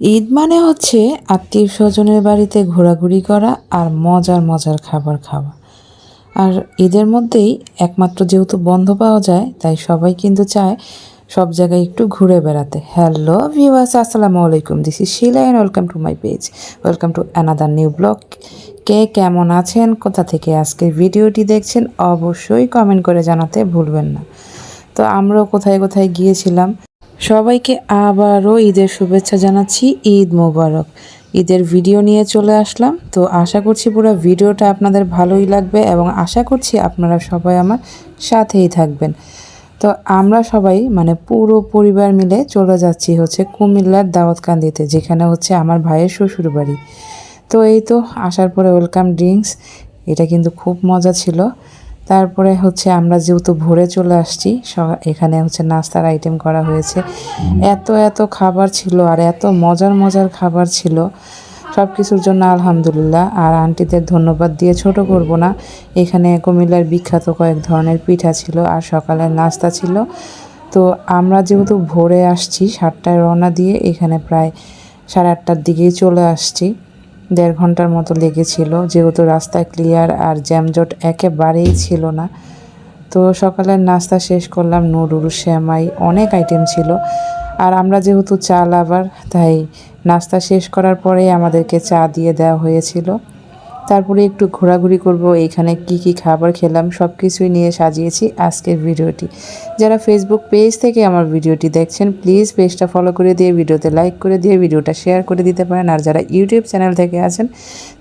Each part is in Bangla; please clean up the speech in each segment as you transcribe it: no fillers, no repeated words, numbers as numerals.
ঈদ মানে হচ্ছে আত্মীয় স্বজনের বাড়িতে ঘোরাঘুরি করা আর মজার মজার খাবার খাওয়া। আর ঈদের মধ্যেই একমাত্র যেহেতু বন্ধ পাওয়া যায়, তাই সবাই কিন্তু চায় সব জায়গায় একটু ঘুরে বেড়াতে। হ্যালো ভিউয়ার্স, আসসালামু আলাইকুম, this is Shila and welcome to my page, welcome to another new blog. কে কেমন আছেন, কোথা থেকে আজকের ভিডিওটি দেখছেন, অবশ্যই কমেন্ট করে জানাতে ভুলবেন না। তো আমরাও কোথায় কোথায় গিয়েছিলাম। সবাইকে আবারও ঈদের শুভেচ্ছা জানাচ্ছি। ঈদ মোবারক। ঈদের ভিডিও নিয়ে চলে আসলাম। তো আশা করছি পুরো ভিডিওটা আপনাদের ভালোই লাগবে এবং আশা করছি আপনারা সবাই আমার সাথেই থাকবেন। তো আমরা সবাই মানে পুরো পরিবার মিলে চলে যাচ্ছি হচ্ছে কুমিল্লার দাউদকান্দিতে, যেখানে হচ্ছে আমার ভাইয়ের শ্বশুর বাড়ি। তো এই তো আসার পরে ওয়েলকাম ড্রিঙ্কস, এটা কিন্তু খুব মজা ছিল। তারপরে হচ্ছে আমরা যেহেতু ভোরে চলে আসছি, এখানে হচ্ছে নাস্তার আইটেম করা হয়েছে। এত এত খাবার ছিল আর এত মজার মজার খাবার ছিল, সব কিছুর জন্য আলহামদুলিল্লাহ। আর আন্টিদের ধন্যবাদ দিয়ে ছোট করব না। এখানে কুমিল্লার বিখ্যাত কয়েক ধরনের পিঠা ছিল আর সকালের নাস্তা ছিল। তো আমরা যেহেতু ভোরে আসছি, 7টায় রওনা দিয়ে এখানে প্রায় 8:30টার দিকেই চলে আসছি। 1.5 ঘন্টার মতো লেগেছিল, যেহেতু রাস্তা ক্লিয়ার আর জ্যামজট একেবারেই ছিল না। তো সকালের নাস্তা শেষ করলাম, নুডলস, সেমাই, অনেক আইটেম ছিল। আর আমরা যেহেতু চা লাভার, তাই নাস্তা শেষ করার পরেই আমাদেরকে চা দিয়ে দেওয়া হয়েছিল। তারপরে একটু ঘোরাঘুরি করব, এইখানে কি কি খাবার খেলাম সব কিছুই নিয়ে সাজিয়েছি আজকের ভিডিওটি। যারা ফেসবুক পেজ থেকে আমার ভিডিওটি দেখছেন, প্লিজ পেজটা ফলো করে দিয়ে ভিডিওতে লাইক করে দিয়ে ভিডিওটা শেয়ার করে দিতে পারেন। আর যারা ইউটিউব চ্যানেল থেকে আছেন,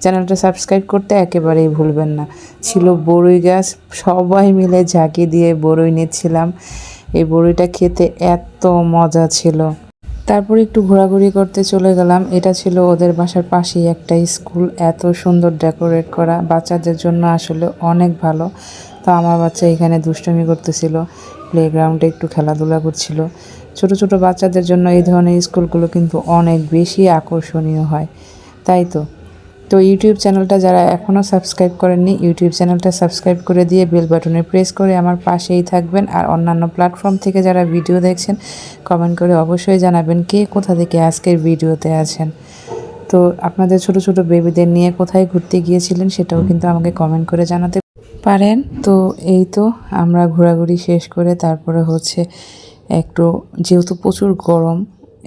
চ্যানেলটা সাবস্ক্রাইব করতে একেবারেই ভুলবেন না। ছিল বড়ই গাছ, সবাই মিলে ঝাঁকি দিয়ে বড়ই নিচ্ছিলাম। এই বড়িটা খেতে এত মজা ছিল। তারপর একটু ঘোরাঘুরি করতে চলে গেলাম। এটা ছিল ওদের বাসার পাশেই একটা স্কুল, এত সুন্দর ডেকোরেট করা, বাচ্চাদের জন্য আসলে অনেক ভালো। তো আমার বাচ্চা এখানে দুষ্টুমি করতেছিল, প্লেগ্রাউন্ডে একটু খেলাধুলা করছিল। ছোট ছোট বাচ্চাদের জন্য এই ধরনের স্কুলগুলো কিন্তু অনেক বেশি আকর্ষণীয় হয়, তাই তো। তো ইউটিউব চ্যানেলটা যারা এখনও সাবস্ক্রাইব করেননি, ইউটিউব চ্যানেলটা সাবস্ক্রাইব করে দিয়ে বেল বাটনে প্রেস করে আমার পাশেই থাকবেন। আর অন্যান্য প্ল্যাটফর্ম থেকে যারা ভিডিও দেখছেন, কমেন্ট করে অবশ্যই জানাবেন কে কোথা থেকে আজকের ভিডিওতে আছেন। তো আপনাদের ছোট ছোট বেবিদের নিয়ে কোথায় ঘুরতে গিয়েছিলেন সেটাও কিন্তু আমাকে কমেন্ট করে জানাতে পারেন। তো এই তো আমরা ঘোরাঘুরি শেষ করে তারপরে হচ্ছে একটু, যেহেতু প্রচুর গরম,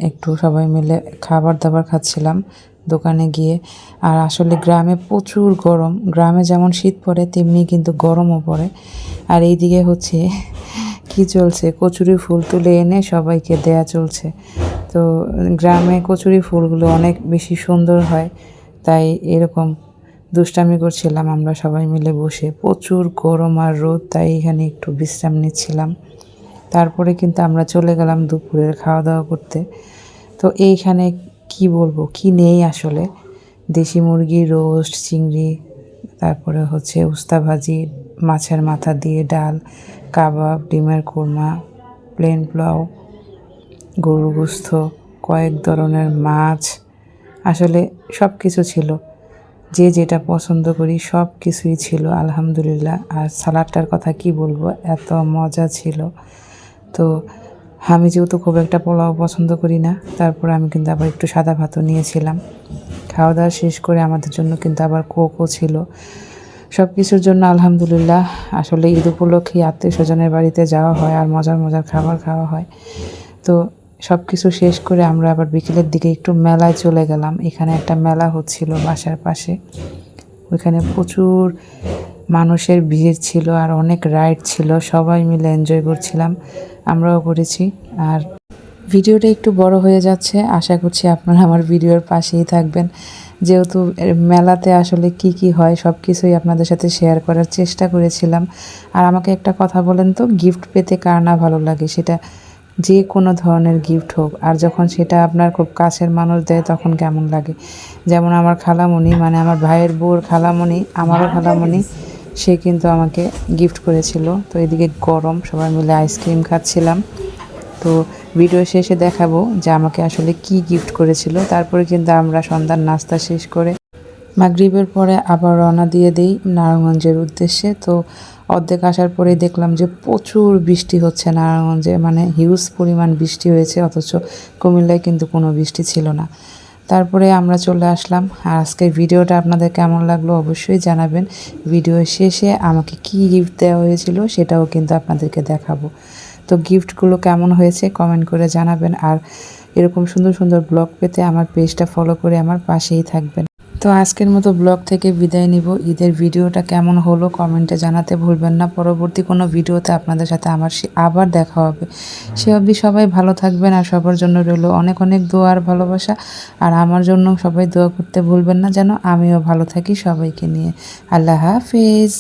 একটু সবাই মিলে খাবার দাবার খাচ্ছিলাম দোকানে গিয়ে। আর আসলে গ্রামে প্রচুর গরম, গ্রামে যেমন শীত পড়ে তেমনি কিন্তু গরমও পড়ে। আর এইদিকে হচ্ছে কি চলছে, কচুরি ফুল তুলে এনে সবাইকে দেয়া চলছে। তো গ্রামে কচুরি ফুলগুলো অনেক বেশি সুন্দর হয়, তাই এরকম দুষ্টামি করছিলাম আমরা সবাই মিলে বসে। প্রচুর গরম আর রোদ, তাই এখানে একটু বিশ্রাম নিচ্ছিলাম। তারপরে কিন্তু আমরা চলে গেলাম দুপুরের খাওয়া দাওয়া করতে। তো এইখানে কি বলবো, কি নেই আসলে। দেশি মুরগি রোস্ট, চিংড়ি, তারপরে হচ্ছে উস্তা ভাজি, মাছের মাথা দিয়ে ডাল, কাবাব, ডিমের কোরমা, প্লেন পোলাও, গরুর গোস্ত, কয়েক ধরনের মাছ, আসলে সব কিছু ছিল। যে যেটা পছন্দ করি সব কিছুই ছিল আলহামদুলিল্লাহ। আর সালাডটার কথা কি বলবো, এত মজা ছিল। তো আমি যেহেতু খুব একটা পোলাও পছন্দ করি না, তারপরে আমি কিন্তু আবার একটু সাদা ভাতও নিয়েছিলাম। খাওয়া দাওয়া শেষ করে আমাদের জন্য কিন্তু আবার কোকও ছিল। সব কিছুর জন্য আলহামদুলিল্লাহ। আসলে ঈদ উপলক্ষে আত্মীয় স্বজনের বাড়িতে যাওয়া হয় আর মজার মজার খাবার খাওয়া হয়। তো সব কিছু শেষ করে আমরা আবার বিকেলের দিকে একটু মেলায় চলে গেলাম। এখানে একটা মেলা হচ্ছিল বাসার পাশে, ওইখানে প্রচুর মানুষের ভিড় ছিল আর অনেক রাইড ছিল, সবাই মিলে এনজয় করছিলাম, আমরাও করেছি। আর ভিডিওটা একটু বড় হয়ে যাচ্ছে, আশা করছি আপনারা আমার ভিডিওর পাশেই থাকবেন। যেহেতু মেলাতে আসলে কি কি হয় সব কিছুই আপনাদের সাথে শেয়ার করার চেষ্টা করেছিলাম। আর আমাকে একটা কথা বলেন তো, গিফট পেতে কার না ভালো লাগে, সেটা যে কোনো ধরনের গিফট হোক, আর যখন সেটা আপনার খুব কাছের মানুষ দেয় তখন কেমন লাগে। যেমন আমার খালামণি, মানে আমার ভাইয়ের বউর খালামণি, আমারও খালামণি, সে কিন্তু আমাকে গিফট করেছিল। তো এদিকে গরম, সবাই মিলে আইসক্রিম খাচ্ছিলাম। তো ভিডিও শেষে দেখাবো যে আমাকে আসলে কি গিফট করেছিল। তারপরে কিন্তু আমরা সন্ধ্যার নাস্তা শেষ করে মাগরিবের পরে আবার রওনা দিয়ে দেই নারায়ণগঞ্জের উদ্দেশ্যে। তো অর্ধেক আসার পরে দেখলাম যে প্রচুর বৃষ্টি হচ্ছে নারায়ণগঞ্জে, মানে হিউজ পরিমাণ বৃষ্টি হয়েছে, অথচ কুমিল্লায় কিন্তু কোনো বৃষ্টি ছিল না। তারপরে আমরা চলে আসলাম। আর আজকের ভিডিওটা আপনাদের কেমন লাগলো অবশ্যই জানাবেন। ভিডিও শেষে আমাকে কি গিফট দেওয়া হয়েছিল সেটাও কিন্তু আপনাদেরকে দেখাবো। তো গিফটগুলো কেমন হয়েছে কমেন্ট করে জানাবেন। আর এরকম সুন্দর সুন্দর ব্লগ পেতে আমার পেজটা ফলো করে আমার পাশেই থাকবেন। তো আজকের মতো ব্লগ থেকে বিদায় নিব। ঈদের ভিডিওটা কেমন হলো কমেন্টে জানাতে ভুলবেন না। পরবর্তী কোনো ভিডিওতে আপনাদের সাথে আবার দেখা হবে। সে অবধি সবাই ভালো থাকবেন, আর সবার জন্য রইল অনেক অনেক দোয়া আর ভালোবাসা। আর আমার জন্য সবাই দোয়া করতে ভুলবেন না যেন আমিও ভালো থাকি সবাইকে নিয়ে। আল্লাহ হাফেজ।